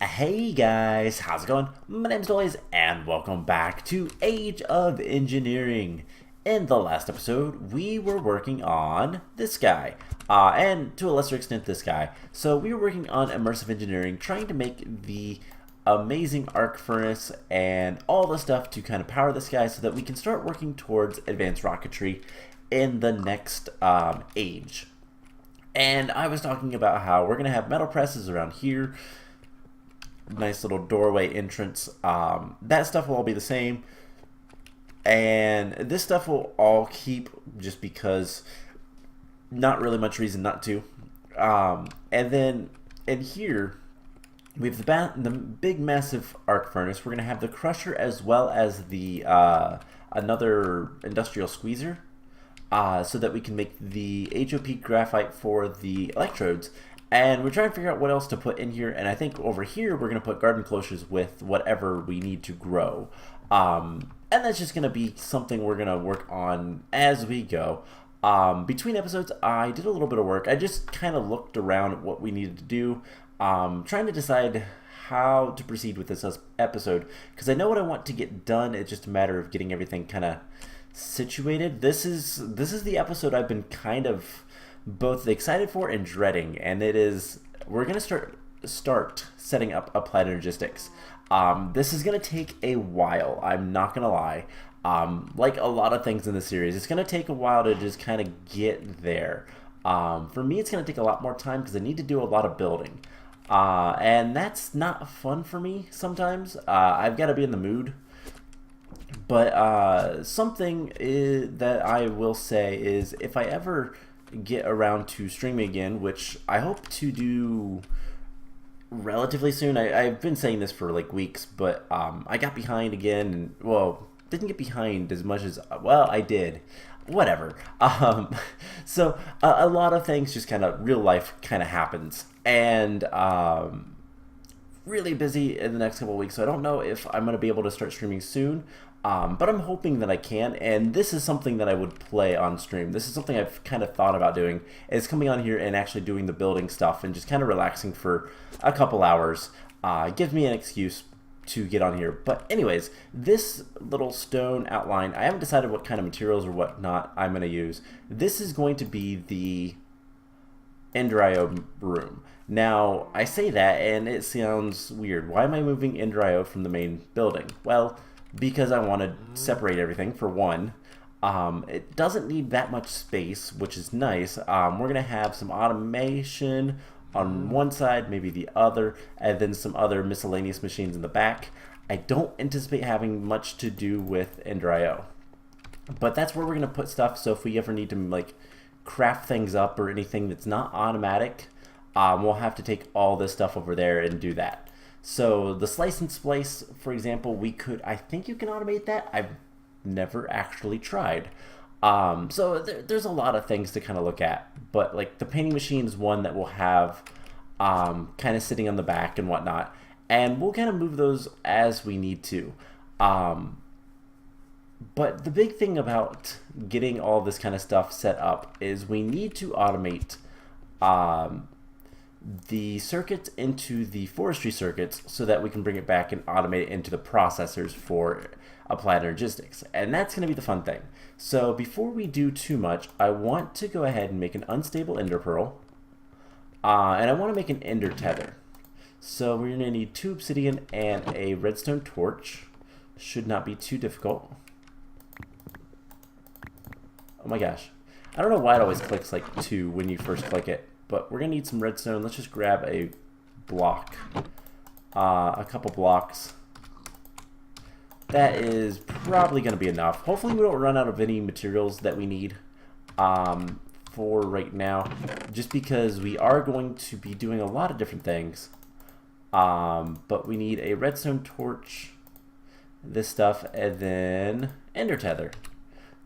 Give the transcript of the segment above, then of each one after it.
Hey guys, how's it going? My name's Doyes, and welcome back to Age of Engineering. In the last episode, we were working on this guy, and to a lesser extent this guy. So we were working on immersive engineering, trying to make the amazing arc furnace and all the stuff to kind of power this guy so that we can start working towards advanced rocketry in the next age. And I was talking about how we're going to have metal presses around here, nice little doorway entrance. That stuff will all be the same, and this stuff will all keep just because not really much reason not to. And then in here we have the big massive arc furnace. We're gonna have the crusher as well as the another industrial squeezer, so that we can make the HOP graphite for the electrodes. And we're trying to figure out what else to put in here. And I think over here we're going to put garden closures with whatever we need to grow. And that's just going to be something we're going to work on as we go. Between episodes, I did a little bit of work. I just kind of looked around at what we needed to do, trying to decide how to proceed with this episode. Because I know what I want to get done. It's just a matter of getting everything kind of situated. This is the episode I've been kind of both excited for and dreading, and it is we're gonna start setting up Applied Energistics. This is gonna take a while. I'm not gonna lie. Like a lot of things in the series, it's gonna take a while to just kind of get there. For me, it's gonna take a lot more time because I need to do a lot of building, and that's not fun for me sometimes. I've got to be in the mood. But that I will say is if I ever get around to streaming again, which I hope to do relatively soon. I've been saying this for like weeks, but I got behind again, and well, didn't get behind as much as, well, I did. Whatever. So a lot of things just kind of real life kind of happens, and really busy in the next couple of weeks, so I don't know if I'm going to be able to start streaming soon. But I'm hoping that I can, and this is something that I would play on stream. This is something I've kind of thought about doing, is coming on here and actually doing the building stuff and just kind of relaxing for a couple hours. Gives me an excuse to get on here. But anyways, this little stone outline, I haven't decided what kind of materials or whatnot I'm going to use. This is going to be the Ender IO room. Now, I say that and it sounds weird. Why am I moving Ender IO from the main building? Well, because I want to separate everything, for one. It doesn't need that much space, which is nice. We're going to have some automation on one side, maybe the other, and then some other miscellaneous machines in the back. I don't anticipate having much to do with Ender IO. But that's where we're going to put stuff, so if we ever need to like craft things up or anything that's not automatic, we'll have to take all this stuff over there and do that. So the slice and splice, for example, I think you can automate that. I've never actually tried. So there's a lot of things to kind of look at, but like the painting machine is one that we'll have kind of sitting on the back and whatnot, and we'll kind of move those as we need to. But the big thing about getting all this kind of stuff set up is we need to automate the circuits into the forestry circuits so that we can bring it back and automate it into the processors for Applied Energistics. And that's going to be the fun thing. So before we do too much, I want to go ahead and make an unstable ender pearl. And I want to make an ender tether. So we're going to need 2 obsidian and a redstone torch. Should not be too difficult. Oh my gosh. I don't know why it always clicks like 2 when you first click it. But we're going to need some redstone. Let's just grab a block. A couple blocks. That is probably going to be enough. Hopefully we don't run out of any materials that we need for right now. Just because we are going to be doing a lot of different things. But we need a redstone torch, this stuff, and then ender tether.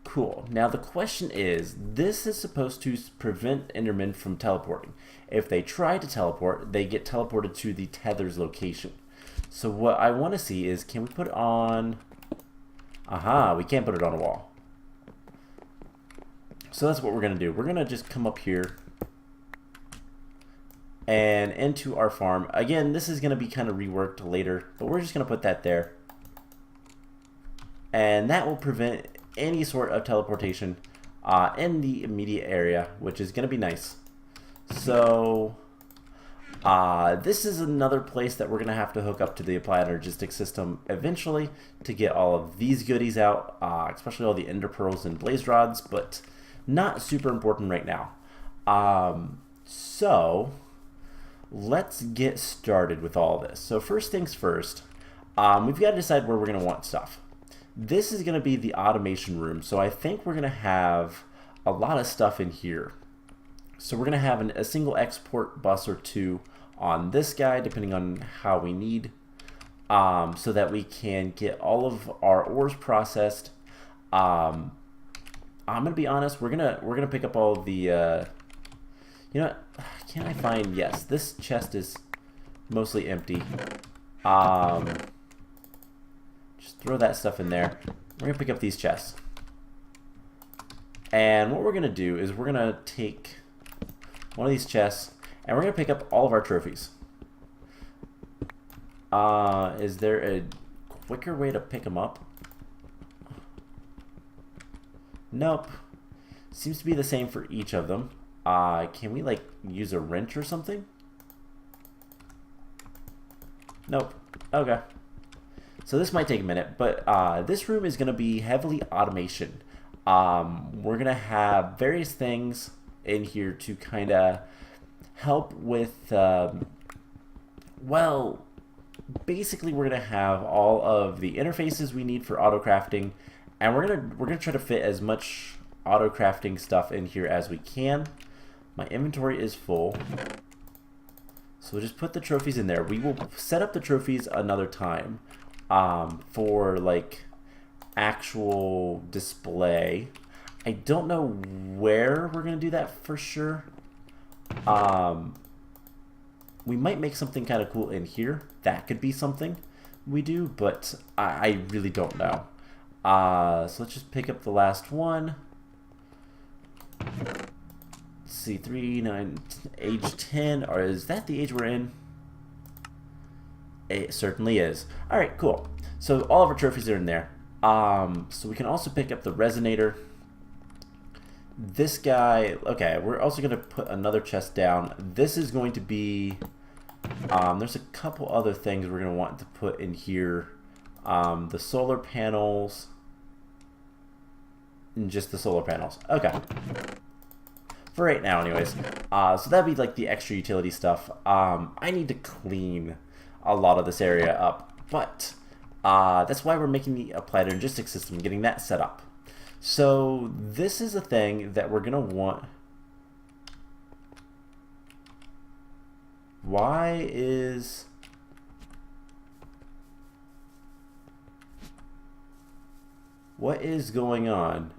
Cool. Now the question is, this is supposed to prevent Endermen from teleporting. If they try to teleport, they get teleported to the tether's location. So what I want to see is, can we put it on... Aha, we can't put it on a wall. So that's what we're going to do. We're going to just come up here and into our farm. Again, this is going to be kind of reworked later, but we're just going to put that there. And that will prevent any sort of teleportation in the immediate area, which is going to be nice. So this is another place that we're going to have to hook up to the Applied Energistics system eventually to get all of these goodies out, especially all the ender pearls and blaze rods, but not super important right now. So let's get started with all this. So first things first, we've got to decide where we're going to want stuff. This is going to be the automation room, so I think we're going to have a lot of stuff in here. So we're going to have a single export bus or two on this guy, depending on how we need, so that we can get all of our ores processed. I'm going to be honest, we're gonna pick up all the, you know what, can I find, yes, this chest is mostly empty. Just throw that stuff in there. We're gonna pick up these chests. And what we're gonna do is we're gonna take one of these chests and we're gonna pick up all of our trophies. Is there a quicker way to pick them up? Nope. Seems to be the same for each of them. Can we like use a wrench or something? Nope. Okay. So this might take a minute, but this room is going to be heavily automation. We're going to have various things in here to kind of help with, well, basically we're going to have all of the interfaces we need for auto crafting, and we're gonna try to fit as much auto crafting stuff in here as we can. My inventory is full, so we'll just put the trophies in there. We will set up the trophies another time for like actual display. I don't know where we're gonna do that for sure. We might make something kind of cool in here. That could be something we do, but I really don't know. So let's just pick up the last one. Let's see, 3, 9, age 10, or is that the age we're in? It certainly is. Alright, cool. So all of our trophies are in there. So we can also pick up the resonator. This guy, okay, we're also going to put another chest down. This is going to be, there's a couple other things we're going to want to put in here. The solar panels, and just the solar panels. Okay. For right now anyways. So that'd be like the extra utility stuff. I need to clean a lot of this area up, but that's why we're making the Applied Energistics system, getting that set up. So this is a thing that we're gonna want. What is going on?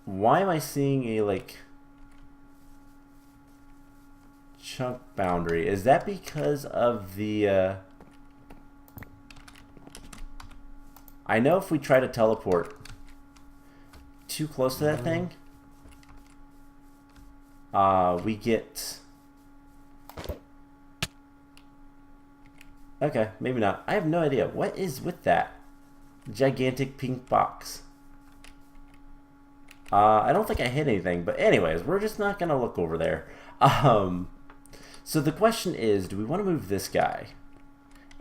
Why am I seeing a like chunk boundary? Is that because of the I know if we try to teleport too close to that thing, we get, okay, maybe not. I have no idea. What is with that gigantic pink box? I don't think I hit anything, but anyways, we're just not gonna look over there. So the question is, do we want to move this guy?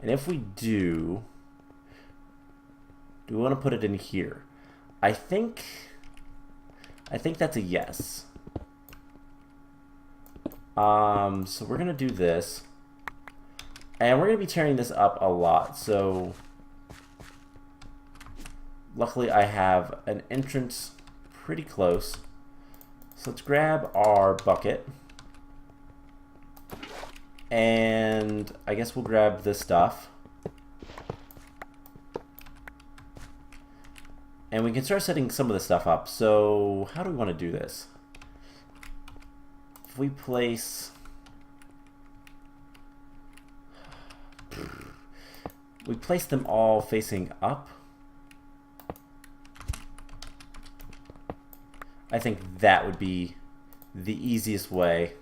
And if we do we want to put it in here? I think that's a yes. So we're gonna do this, and we're gonna be tearing this up a lot. So luckily I have an entrance pretty close. So let's grab our bucket, and I guess we'll grab this stuff, and we can start setting some of the stuff up. So how do we want to do this? If we place, them all facing up. I think that would be the easiest way,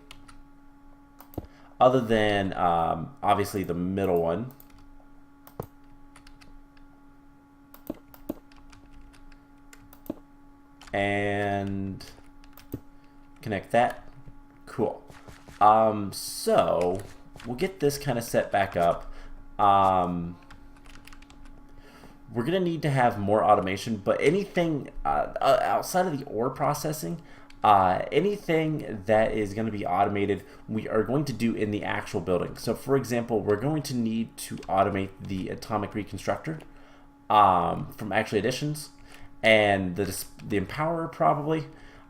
other than obviously the middle one. And connect that. Cool. So we'll get this kind of set back up. We're gonna need to have more automation, but anything outside of the ore processing, anything that is going to be automated, we are going to do in the actual building. So for example, we're going to need to automate the atomic reconstructor from Actually Additions, and the Empower probably.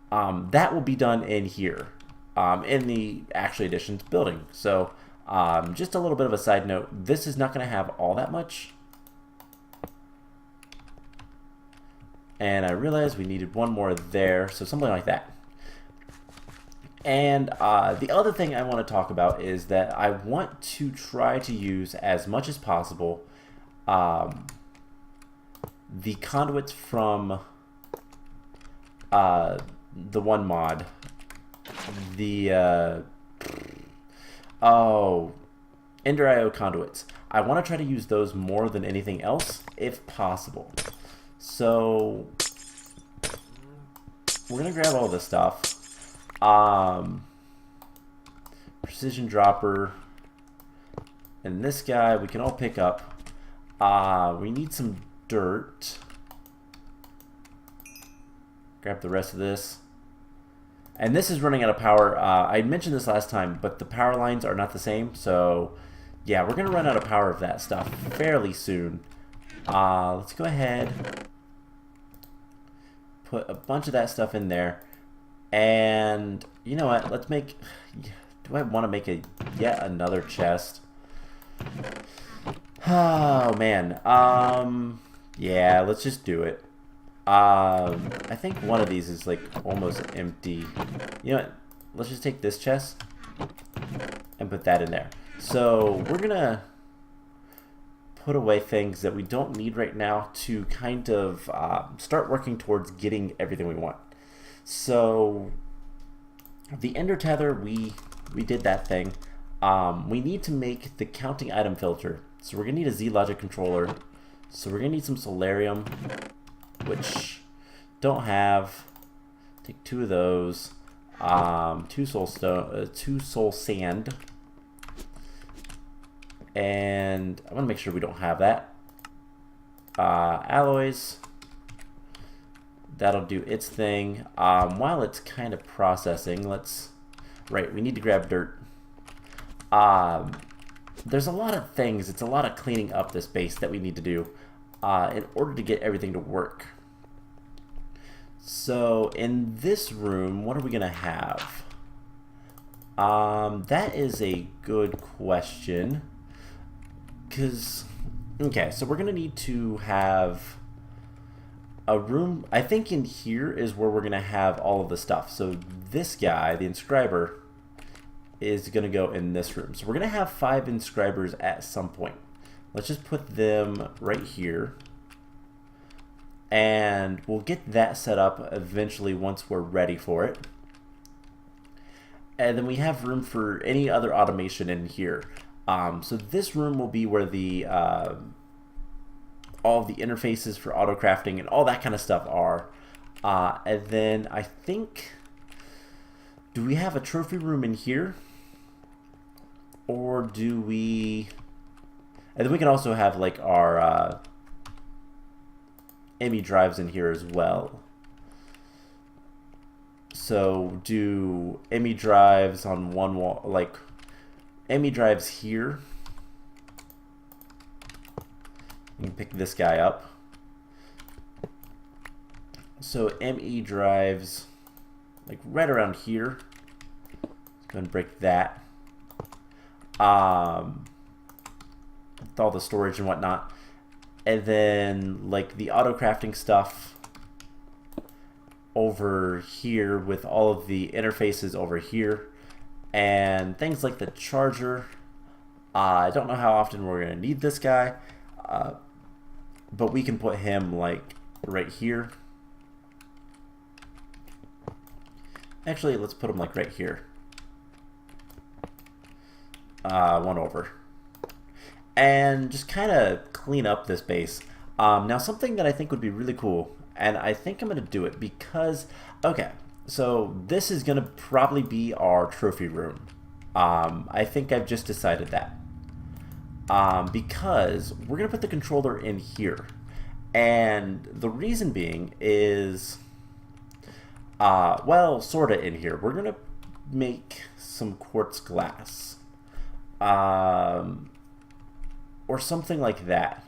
That will be done in here, in the Actually Additions building. So just a little bit of a side note, this is not going to have all that much. And I realized we needed one more there, so something like that. And the other thing I want to talk about is that I want to try to use as much as possible the conduits from the one mod, the Ender IO conduits. I want to try to use those more than anything else, if possible. So we're gonna grab all this stuff. Precision dropper, and this guy we can all pick up. We need some dirt. Grab the rest of this. And this is running out of power. I mentioned this last time, but the power lines are not the same. So yeah, we're gonna run out of power of that stuff fairly soon. Let's go ahead, put a bunch of that stuff in there, and you know what, let's make, do I want to make yet another chest? Oh man, yeah, let's just do it. I think one of these is like almost empty. You know what, let's just take this chest and put that in there. So we're gonna put away things that we don't need right now to kind of start working towards getting everything we want. So the ender tether, we did that thing. We need to make the counting item filter. So we're gonna need a Z logic controller. So we're gonna need some solarium, which don't have. Take 2 of those. 2 soul sand. And I want to make sure we don't have that. Alloys. That'll do its thing. While it's kind of processing, we need to grab dirt. There's a lot of things. It's a lot of cleaning up this base that we need to do in order to get everything to work. So in this room, what are we going to have? That is a good question. Okay, so we're going to need to have a room. I think in here is where we're going to have all of the stuff. So this guy, the inscriber, is going to go in this room. So we're going to have 5 inscribers at some point. Let's just put them right here. And we'll get that set up eventually once we're ready for it. And then we have room for any other automation in here. So this room will be where the all of the interfaces for auto crafting and all that kind of stuff are. And then I think, do we have a trophy room in here? Or do we... And then we can also have like our ME drives in here as well. So do ME drives on one wall, like ME drives here. You can pick this guy up. So ME drives like right around here. Let's go and break that. With all the storage and whatnot. And then like the auto crafting stuff over here with all of the interfaces over here. And things like the charger. I don't know how often we're going to need this guy. But we can put him like right here. Actually, let's put them like right here. One over. And just kind of clean up this base. Now something that I think would be really cool, and I think I'm going to do it because, okay, so this is going to probably be our trophy room. I think I've just decided that. Because we're going to put the controller in here. And the reason being is, well, sort of in here. We're going to make some quartz glass. Or something like that.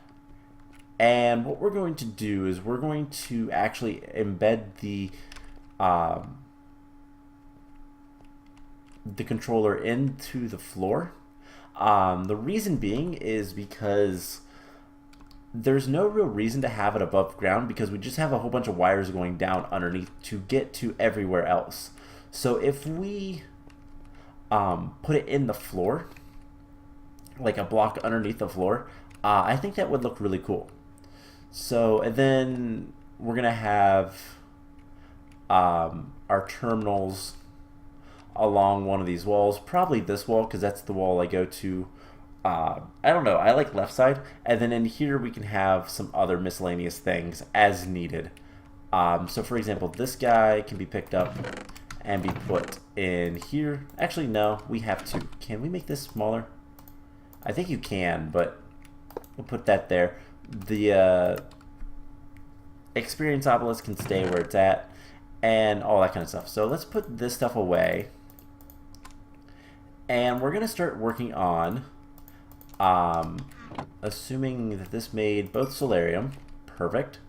And what we're going to do is we're going to actually embed the controller into the floor. The reason being is because there's no real reason to have it above ground because we just have a whole bunch of wires going down underneath to get to everywhere else. So if we put it in the floor, like a block underneath the floor, I think that would look really cool. So, and then we're going to have our terminals along one of these walls, probably this wall because that's the wall I go to. I don't know, I like left side, and then in here we can have some other miscellaneous things as needed. So for example, this guy can be picked up and be put in here. Actually, no, we have to. Can we make this smaller? I think you can, but we'll put that there. The experience obelisk can stay where it's at, and all that kind of stuff. So let's put this stuff away, and we're gonna start working on assuming that this made both solarium. Perfect.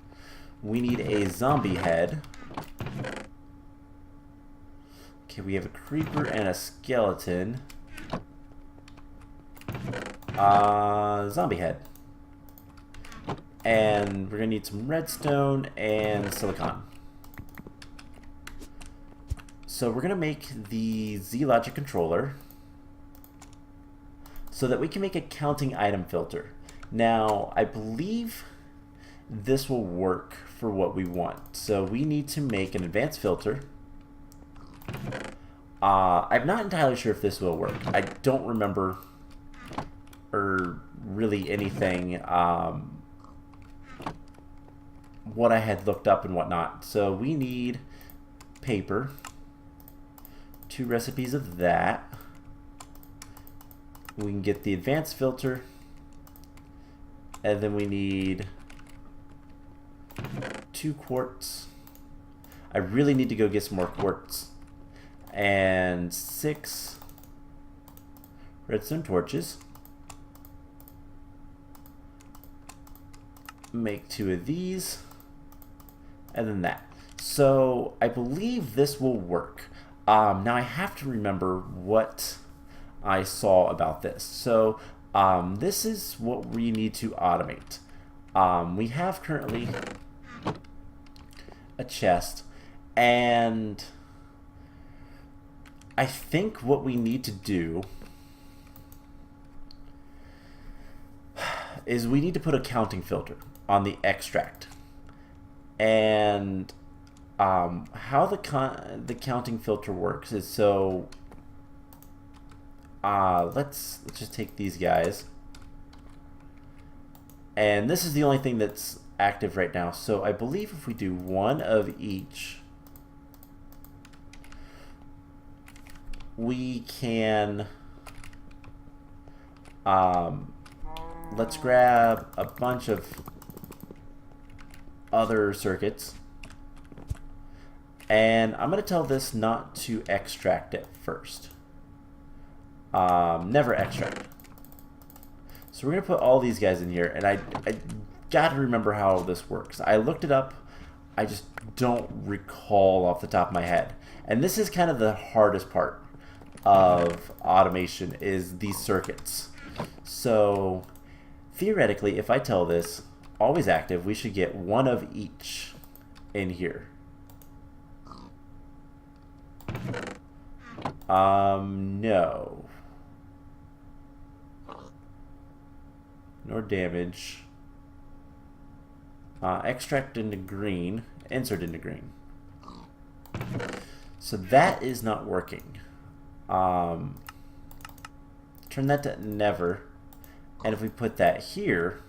We need a zombie head. Okay, we have a creeper and a skeleton. Zombie head. And we're gonna need some redstone and silicon. So we're gonna make the Z-Logic controller so that we can make a counting item filter. Now, I believe this will work for what we want. So we need to make an advanced filter. I'm not entirely sure if this will work. I don't remember or really anything what I had looked up and whatnot. So we need paper, 2 recipes of that. We can get the advanced filter, and then we need 2 quartz. I really need to go get some more quartz, and 6 redstone torches. Make 2 of these, and then that. So I believe this will work. Now I have to remember what I saw about this. So this is what we need to automate. We have currently a chest, and I think what we need to do is we need to put a counting filter on the extract. And how the counting filter works is so let's just take these guys, and this is the only thing that's active right now. So I believe if we do 1 of each, we can let's grab a bunch of other circuits, and I'm going to tell this not to extract it first. Never extract. So we're going to put all these guys in here, and I got to remember how this works. I looked it up. I just don't recall off the top of my head. And this is kind of the hardest part of automation, is these circuits. So theoretically, if I tell this always active, we should get 1 of each in here. No. Nor damage. Extract into green. Insert into green. So that is not working. Turn that to never. And if we put that here,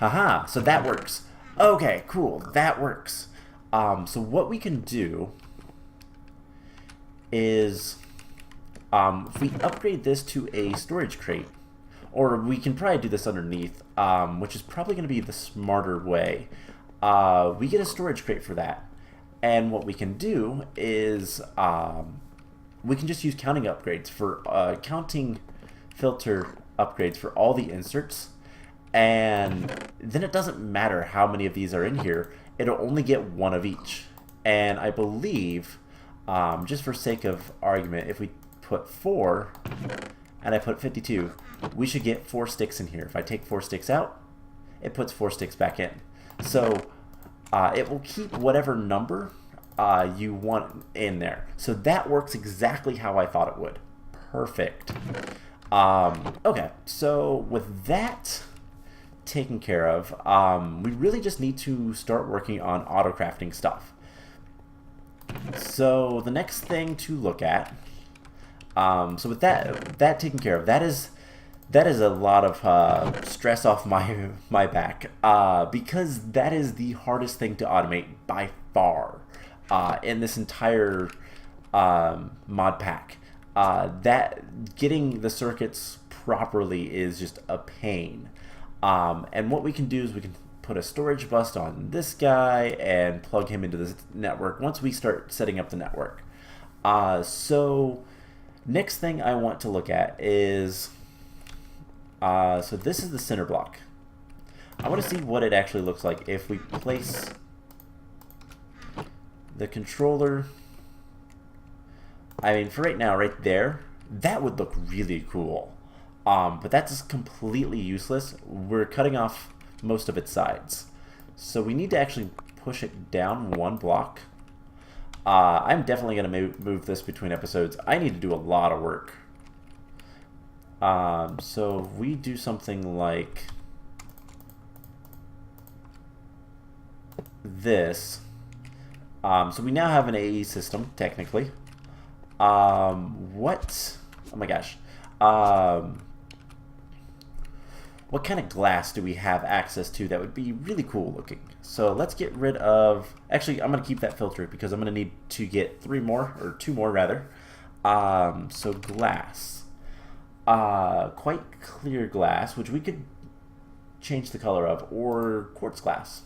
haha, so that works. Okay, cool, that works. So what we can do is, if we upgrade this to a storage crate, or we can probably do this underneath, which is probably going to be the smarter way. We get a storage crate for that. And what we can do is we can just use counting upgrades for counting filter upgrades for all the inserts. And then it doesn't matter how many of these are in here. It'll only get one of each. And I believe, just for sake of argument, if we put 4 and I put 52, we should get 4 sticks in here. If I take 4 sticks out, it puts 4 sticks back in. So it will keep whatever number you want in there. So that works exactly how I thought it would. Perfect. Okay, so with that taken care of, we really just need to start working on auto crafting stuff. So the next thing to look at, so with that taken care of, that is a lot of stress off my back, because that is the hardest thing to automate by far in this entire mod pack. That getting the circuits properly is just a pain. And what we can do is we can put a storage bus on this guy and plug him into this network once we start setting up the network. So next thing I want to look at is, so this is the center block. I want to see what it actually looks like if we place the controller. I mean, for right now, right there, that would look really cool. But that's completely useless. We're cutting off most of its sides. So we need to actually push it down 1 block. I'm definitely going to move this between episodes. I need to do a lot of work. So we do something like this. So we now have an AE system, technically. What? Oh my gosh. What kind of glass do we have access to that would be really cool looking? So let's get rid of... Actually, I'm going to keep that filter because I'm going to need to get 3 more, or 2 more rather. So glass. Quite clear glass, which we could change the color of, or quartz glass.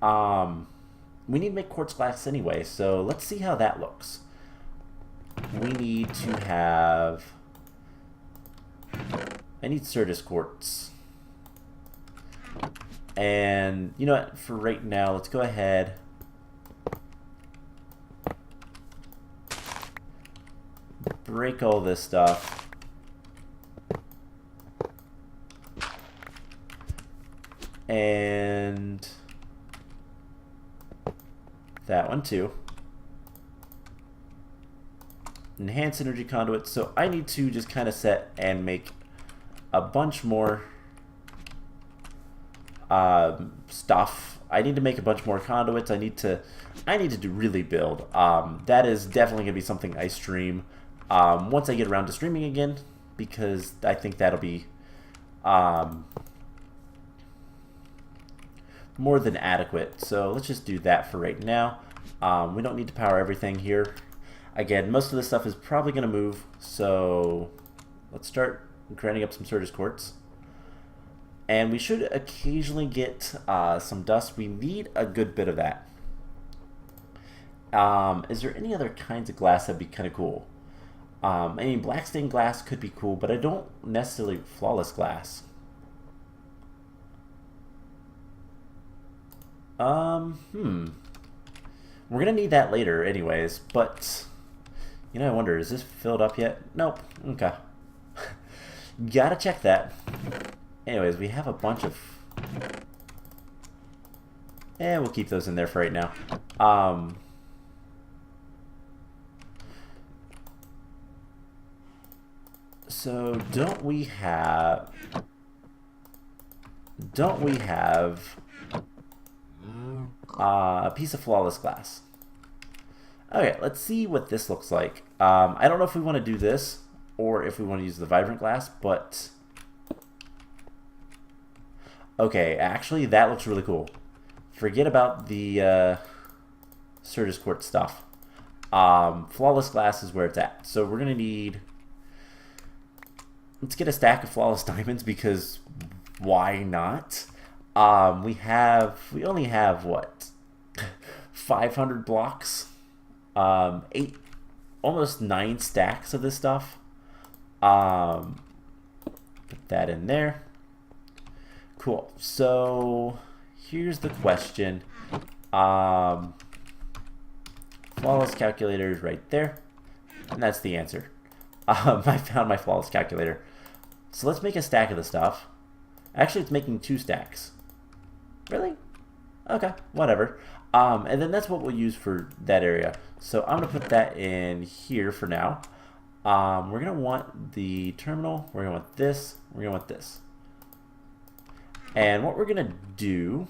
We need to make quartz glass anyway, so let's see how that looks. We need to have... I need Certus quartz. And you know what, for right now, let's go ahead. Break all this stuff. And that one too. Enhance energy conduits. So I need to just kind of set and make a bunch more stuff. I need to make a bunch more conduits. I need to really build. That is definitely gonna be something I stream once I get around to streaming again, because I think that'll be more than adequate. So let's just do that for right now. We don't need to power everything here. Again, most of this stuff is probably going to move, so let's start grinding up some Certus quartz. And we should occasionally get some dust. We need a good bit of that. Is there any other kinds of glass that'd be kind of cool? I mean, black stained glass could be cool, but I don't necessarily flawless glass. We're gonna need that later anyways, but you know, I wonder, is this filled up yet? Nope. Okay. Gotta check that. Anyways, we have a bunch of... we'll keep those in there for right now. So don't we have A piece of flawless glass. Okay, let's see what this looks like. I don't know if we want to do this or if we want to use the vibrant glass, but okay, actually that looks really cool. Forget about the Certus quartz stuff. Flawless glass is where it's at. So we're gonna need. Let's get a stack of flawless diamonds because why not? We only have what 500 blocks. almost 9 stacks of this stuff. Put that in there. Cool. So here's the question. Flawless calculator is right there, and that's the answer. I found my flawless calculator. So let's make a stack of the stuff. Actually, it's making 2 stacks. Really? Okay, whatever. And then that's what we'll use for that area. So I'm going to put that in here for now. We're going to want the terminal. We're going to want this. We're going to want this. And what we're going to do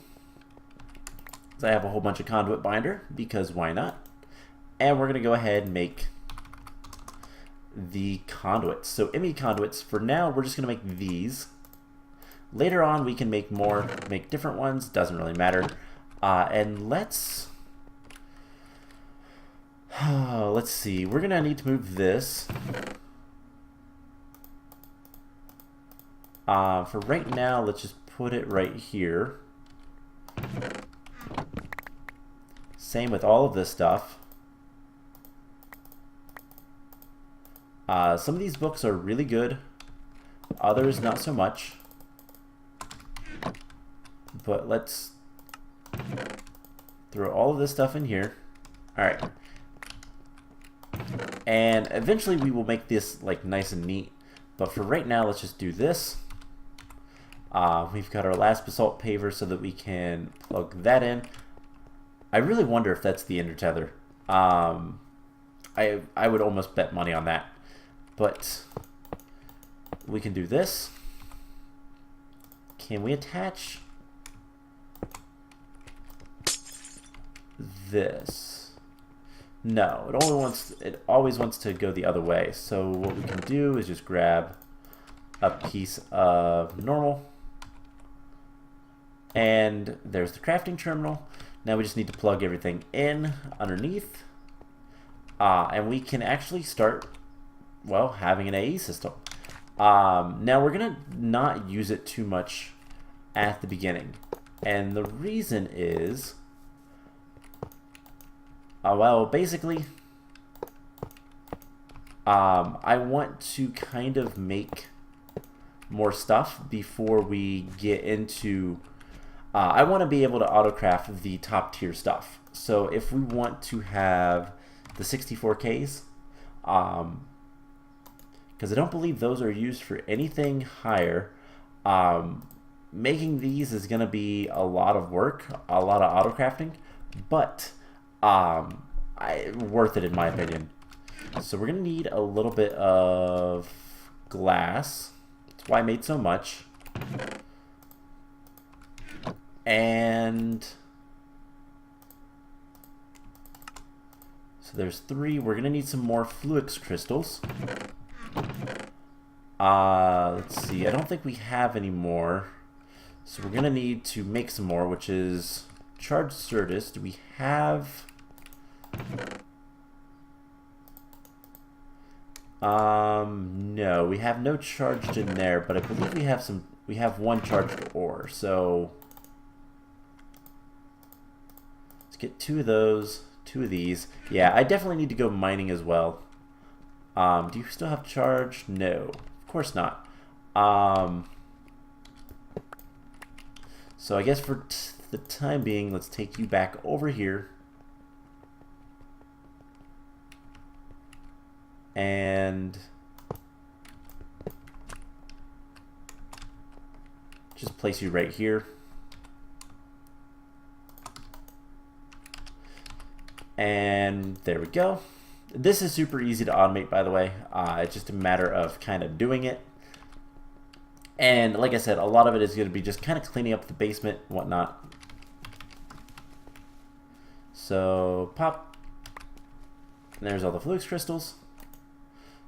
is I have a whole bunch of conduit binder, because why not? And we're going to go ahead and make the conduits. So ME conduits, for now, we're just going to make these. Later on, we can make more, make different ones. Doesn't really matter. And let's see. We're going to need to move this. For right now, let's just put it right here. Same with all of this stuff. Some of these books are really good. Others, not so much. But let's throw all of this stuff in here. Alright. And eventually we will make this like nice and neat. But for right now, let's just do this. We've got our last basalt paver so that we can plug that in. I really wonder if that's the ender tether. I would almost bet money on that. But we can do this. Can we attach this? No, it always wants to go the other way. So what we can do is just grab a piece of normal, and there's the crafting terminal. Now we just need to plug everything in underneath, and we can actually start, well, having an AE system. Now we're gonna not use it too much at the beginning, and the reason is, well, basically, I want to kind of make more stuff before we get into. I want to be able to autocraft the top tier stuff. So if we want to have the 64Ks, because I don't believe those are used for anything higher, making these is going to be a lot of work, a lot of autocrafting, but worth it in my opinion. So we're going to need a little bit of glass. That's why I made so much. And so there's 3. We're going to need some more fluix crystals. Let's see. I don't think we have any more. So we're going to need to make some more, which is charged Certus. Do we have... no, we have no charged in there, but I believe we have some. We have 1 charged ore, so let's get 2 of those, 2 of these. Yeah, I definitely need to go mining as well. Do you still have charge? No, of course not. So I guess for the time being, let's take you back over here. And just place you right here. And there we go. This is super easy to automate, by the way. It's just a matter of kind of doing it. And like I said, a lot of it is going to be just kind of cleaning up the basement and whatnot. So pop. And there's all the flux crystals.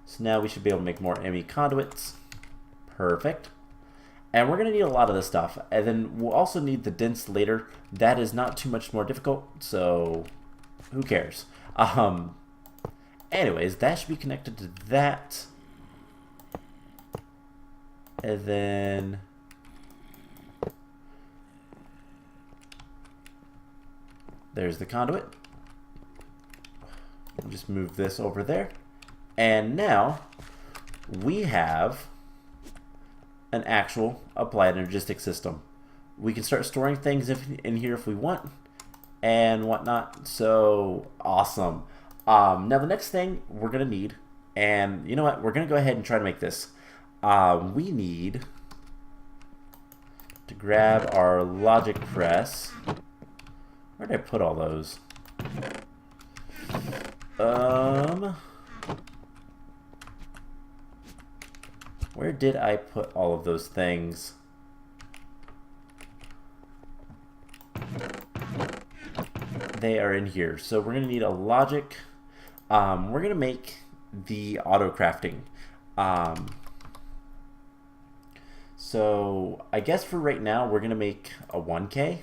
So now we should be able to make more ME conduits. Perfect. And we're going to need a lot of this stuff. And then we'll also need the dense later. That is not too much more difficult, so who cares? Anyways, that should be connected to that. And then there's the conduit. We'll just move this over there. And now we have an actual Applied Energistics system. We can start storing things in here if we want and whatnot. So awesome. Now the next thing we're going to need, and you know what, we're going to go ahead and try to make this. We need to grab our logic press. Where did I put all those? Where did I put all of those things? They are in here. So we're going to need a logic. We're going to make the auto crafting. So I guess for right now, we're going to make a 1K.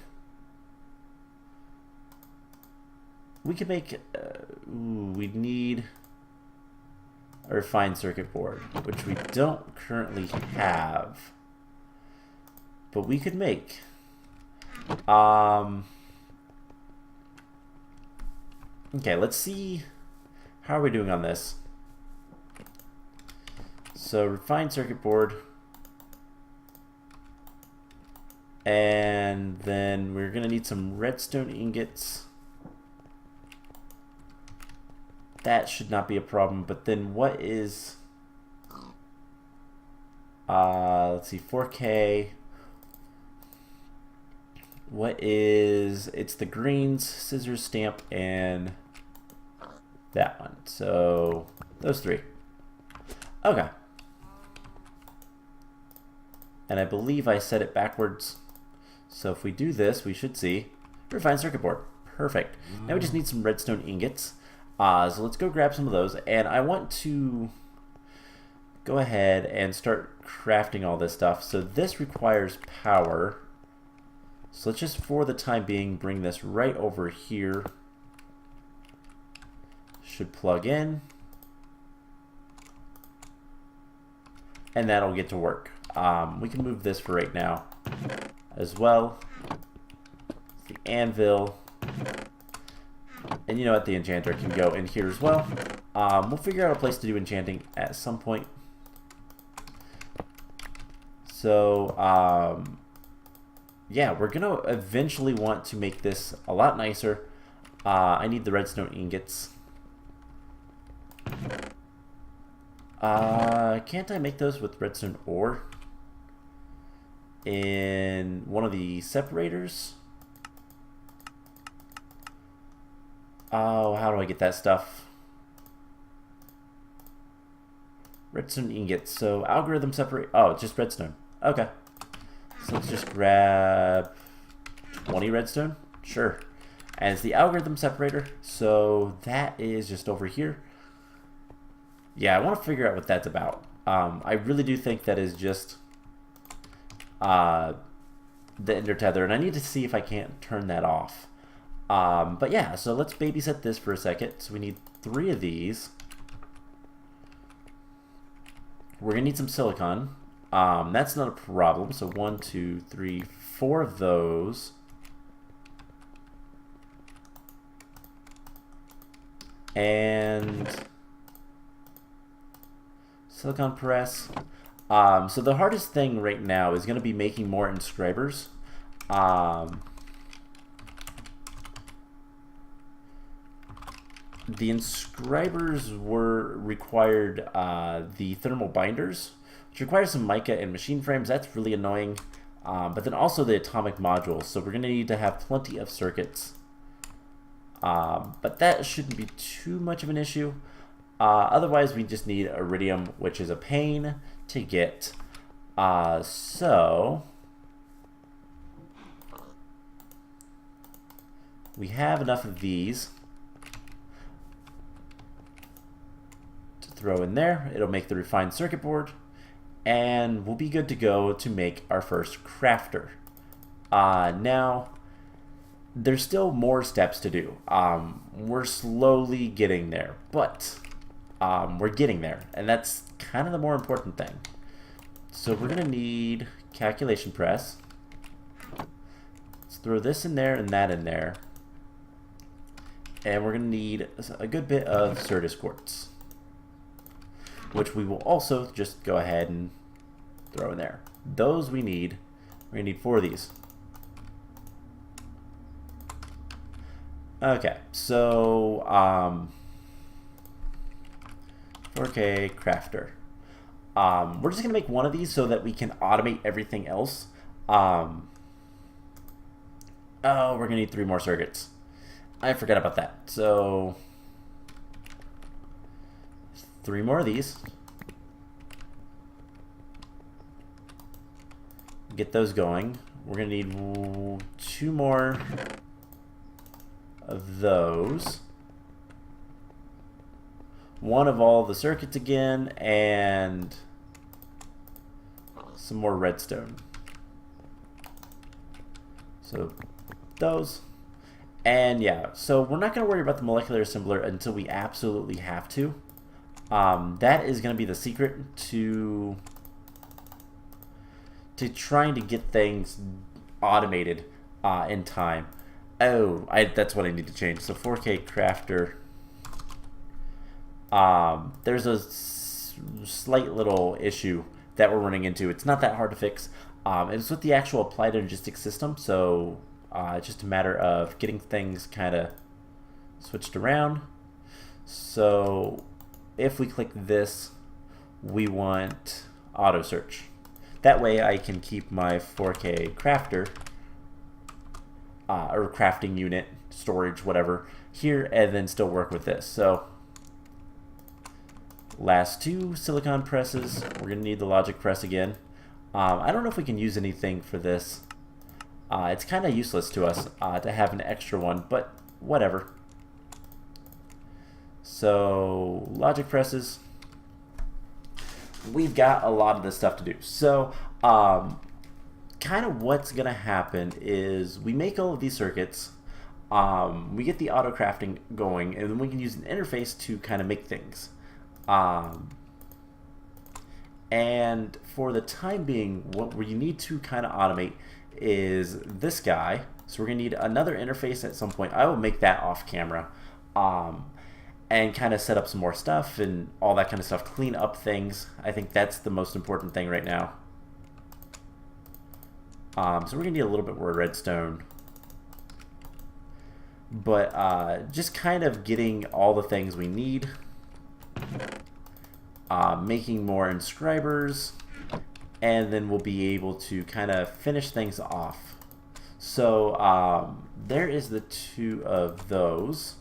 We could make, we need a refined circuit board, which we don't currently have, but we could make. Okay, let's see. How are we doing on this? So refined circuit board. And then we're gonna need some redstone ingots. That should not be a problem, but then what is, let's see, 4K. What is, it's the greens, scissors, stamp, and that one. So those three. Okay. And I believe I set it backwards. So if we do this, we should see refined circuit board. Perfect. Now we just need some redstone ingots. So let's go grab some of those, and I want to go ahead and start crafting all this stuff. So this requires power. So let's just, for the time being, bring this right over here. Should plug in. And that'll get to work. We can move this for right now as well. The anvil. And you know what, the enchanter can go in here as well. We'll figure out a place to do enchanting at some point. So, yeah, we're going to eventually want to make this a lot nicer. I need the redstone ingots. Can't I make those with redstone ore? In one of the separators? Oh, how do I get that stuff? Redstone ingots. So algorithm separate. Oh, it's just redstone. Okay. So let's just grab 20 redstone. Sure. And it's the algorithm separator. So that is just over here. Yeah, I want to figure out what that's about. I really do think that is just the ender tether, and I need to see if I can't turn that off. But yeah, so let's babysit this for a second. So we need 3 of these. We're gonna need some silicon. That's not a problem. So 1, 2, 3, 4 of those. And silicon press. So the hardest thing right now is going to be making more inscribers. The inscribers were required the thermal binders, which requires some mica and machine frames. That's really annoying. But then also the atomic modules. So we're going to need to have plenty of circuits. But that shouldn't be too much of an issue. Otherwise, we just need iridium, which is a pain to get. So we have enough of these to throw in there. It'll make the refined circuit board, and we'll be good to go to make our first crafter. Now, there's still more steps to do. We're slowly getting there, but we're getting there, and that's kind of the more important thing. So we're going to need calculation press. Let's throw this in there and that in there. And we're going to need a good bit of Certus quartz, which we will also just go ahead and throw in there. Those we need. We're going to need 4 of these. Okay, so 4K crafter. We're just going to make one of these so that we can automate everything else. Oh, we're going to need 3 more circuits. I forgot about that. So 3 more of these. Get those going. We're going to need 2 more of those. 1 of all the circuits again, and some more redstone. So those. And yeah, so we're not going to worry about the molecular assembler until we absolutely have to. That is going to be the secret to trying to get things automated in time. Oh, that's what I need to change. So 4K crafter. There's a slight little issue that we're running into. It's not that hard to fix. It's with the actual Applied Energistics system. So it's just a matter of getting things kind of switched around. So if we click this, we want auto search. That way I can keep my 4K crafter or crafting unit, storage, whatever, here, and then still work with this. So last 2 silicon presses. We're going to need the logic press again. I don't know if we can use anything for this. It's kind of useless to us to have an extra one, but whatever. So logic presses. We've got a lot of this stuff to do. So kind of what's going to happen is we make all of these circuits. We get the auto crafting going, and then we can use an interface to kind of make things. And for the time being, what we need to kind of automate is this guy. So we're going to need another interface at some point. I will make that off camera, and kind of set up some more stuff and all that kind of stuff, clean up things. I think that's the most important thing right now. So we're going to need a little bit more redstone. But just kind of getting all the things we need. Making more inscribers, and then we'll be able to kind of finish things off. So there is the 2 of those.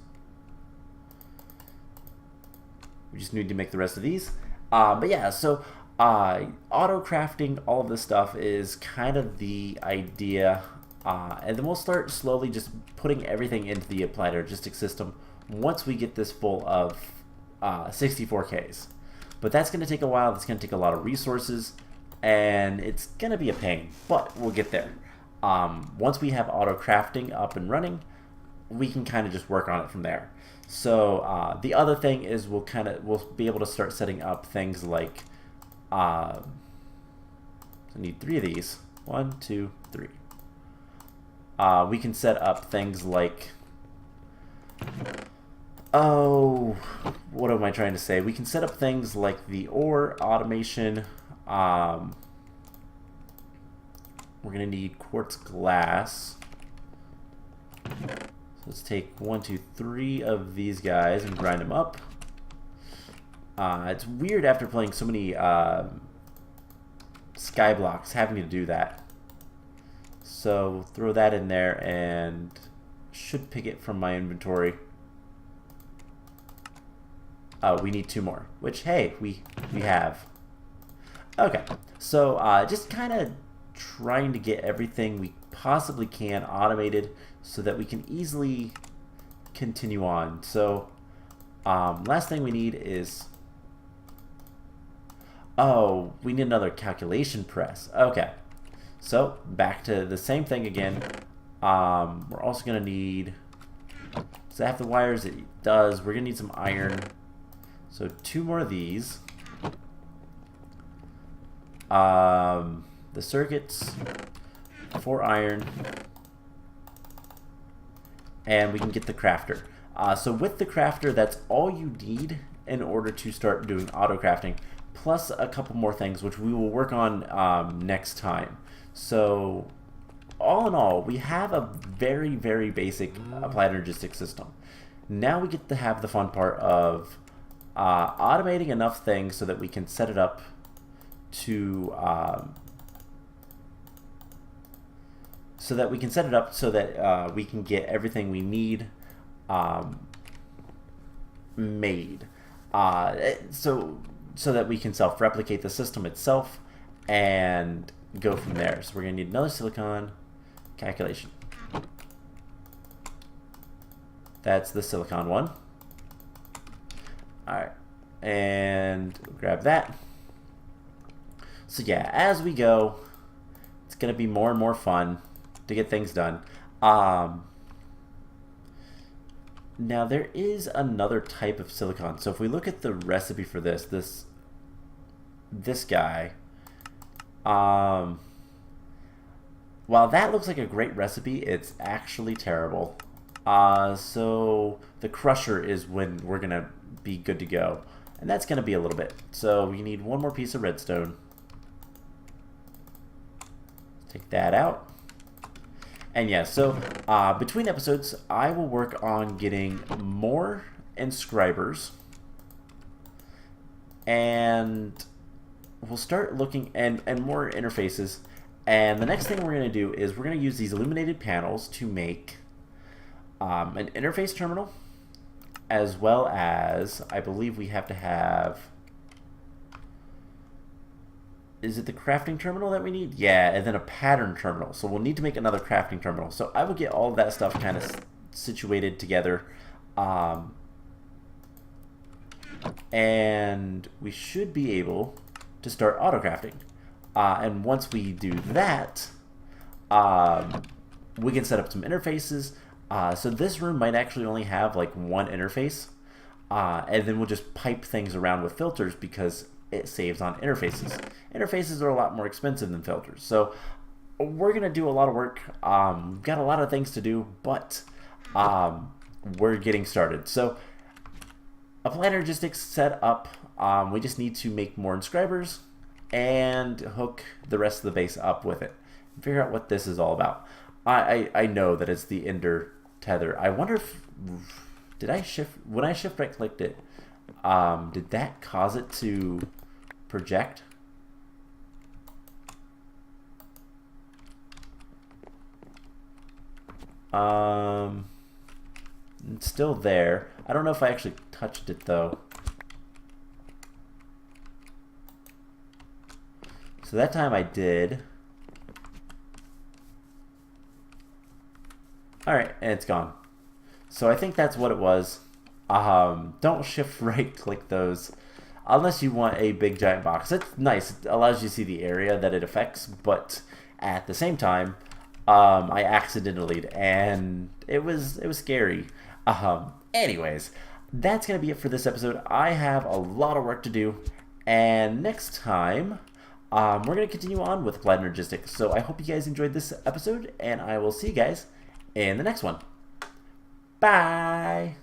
We just need to make the rest of these. But yeah, so auto crafting, all of this stuff is kind of the idea. And then we'll start slowly just putting everything into the Applied Energistics system once we get this full of 64Ks. But that's going to take a while. That's going to take a lot of resources, and it's going to be a pain, but we'll get there. Once we have auto crafting up and running, we can kind of just work on it from there. So the other thing is we'll be able to start setting up things like I need 3 of these. 1, 2, 3. We can set up things like, oh, what am I trying to say? We can set up things like the ore automation. We're going to need quartz glass. So let's take 1, 2, 3 of these guys and grind them up. It's weird after playing so many sky blocks having to do that. So throw that in there and should pick it from my inventory. We need 2 more, which, hey, we have. Okay, so just kind of trying to get everything we possibly can automated so that we can easily continue on. So last thing we need is, oh, we need another calculation press. Okay, so back to the same thing again. We're also going to need, does it have the wires? It does. We're going to need some iron. So 2 more of these. The circuits, 4 iron, and we can get the crafter. So with the crafter, that's all you need in order to start doing auto crafting, plus a couple more things which we will work on next time. So all in all, we have a very, very basic Applied Energistics system. Now we get to have the fun part of automating enough things so that we can set it up to we can get everything we need made, so that we can self-replicate the system itself and go from there. So we're going to need another silicon calculation. That's the silicon one. Alright, and grab that. So yeah, as we go, it's going to be more and more fun to get things done. Now there is another type of silicon. So if we look at the recipe for this guy, while that looks like a great recipe, it's actually terrible. So the crusher is when we're gonna be good to go, and that's gonna be a little bit. So we need 1 more piece of redstone. Take that out. And yeah, so between episodes, I will work on getting more inscribers, and we'll start looking and more interfaces. And the next thing we're going to do is we're going to use these illuminated panels to make an interface terminal, as well as I believe we have to have, is it the crafting terminal that we need? Yeah, and then a pattern terminal. So we'll need to make another crafting terminal. So I will get all of that stuff kind of situated together. And we should be able to start auto crafting. And once we do that, we can set up some interfaces. So this room might actually only have like 1 interface. And then we'll just pipe things around with filters because it saves on interfaces. Interfaces are a lot more expensive than filters. So we're going to do a lot of work. We've got a lot of things to do, but we're getting started. So Applied Energistics set up. We just need to make more inscribers and hook the rest of the base up with it. Figure out what this is all about. I know that it's the Ender tether. I wonder if, when I shift right clicked it, did that cause it to project? It's still there. I don't know if I actually touched it though. So that time I did. Alright, and it's gone. So I think that's what it was. Don't shift right click those unless you want a big giant box. It's nice. It allows you to see the area that it affects, but at the same time, I accidentally, and it was scary. Anyways, that's gonna be it for this episode. I have a lot of work to do, and next time we're gonna continue on with Applied Energistics. So I hope you guys enjoyed this episode, and I will see you guys in the next one. Bye.